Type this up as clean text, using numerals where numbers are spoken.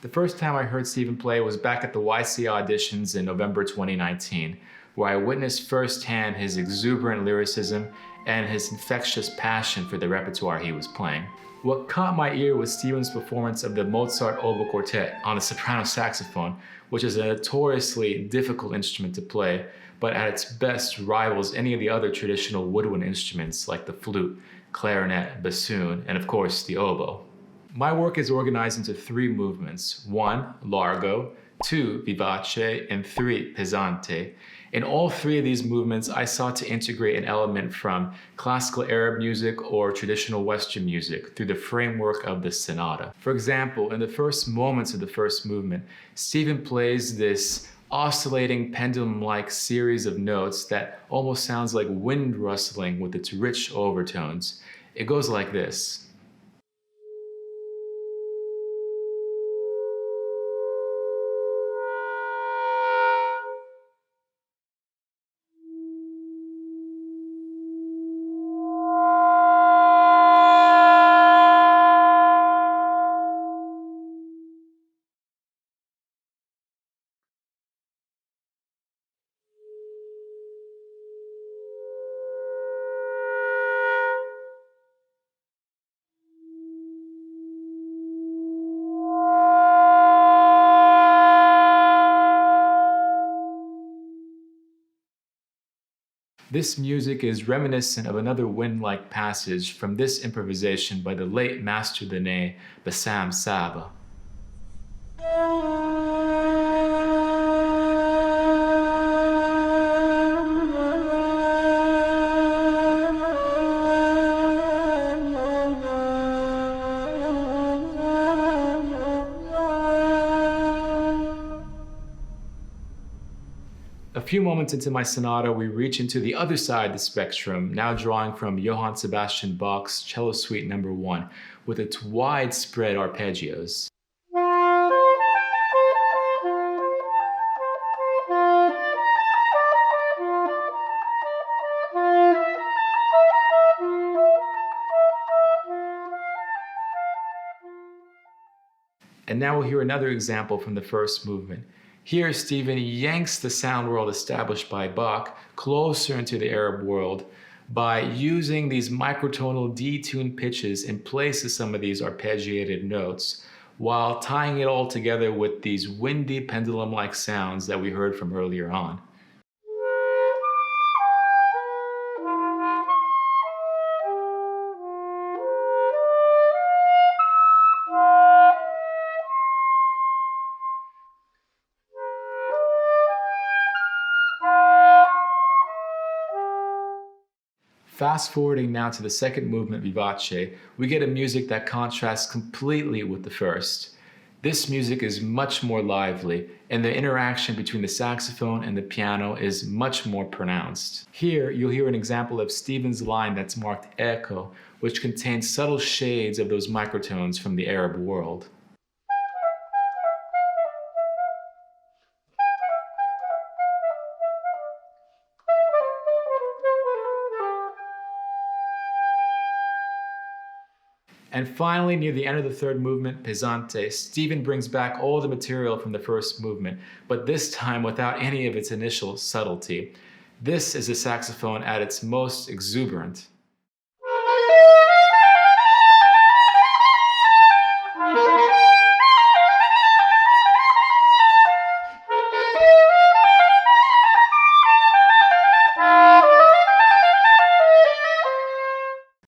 The first time I heard Stephen play was back at the YC auditions in November 2019, where I witnessed firsthand his exuberant lyricism and his infectious passion for the repertoire he was playing. What caught my ear was Stephen's performance of the Mozart Oboe Quartet on the soprano saxophone, which is a notoriously difficult instrument to play, but at its best rivals any of the other traditional woodwind instruments like the flute, clarinet, bassoon, and of course the oboe. My work is organized into 3 movements: 1, largo, 2, vivace, and 3, pesante. In all 3 of these movements, I sought to integrate an element from classical Arab music or traditional Western music through the framework of the sonata. For example, in the first moments of the first movement, Stephen plays this oscillating pendulum-like series of notes that almost sounds like wind rustling with its rich overtones. It goes like this. This music is reminiscent of another wind-like passage from this improvisation by the late Master Dene, Bassam Saba. A few moments into my sonata, we reach into the other side of the spectrum, now drawing from Johann Sebastian Bach's Cello Suite No. 1, with its widespread arpeggios. And now we'll hear another example from the first movement. Here, Stephen yanks the sound world established by Bach closer into the Arab world by using these microtonal detuned pitches in place of some of these arpeggiated notes, while tying it all together with these windy pendulum-like sounds that we heard from earlier on. Fast forwarding now to the second movement, Vivace, we get a music that contrasts completely with the first. This music is much more lively, and the interaction between the saxophone and the piano is much more pronounced. Here, you'll hear an example of Stephen's line that's marked echo, which contains subtle shades of those microtones from the Arab world. And finally, near the end of the third movement, pesante, Stephen brings back all the material from the first movement, but this time without any of its initial subtlety. This is a saxophone at its most exuberant.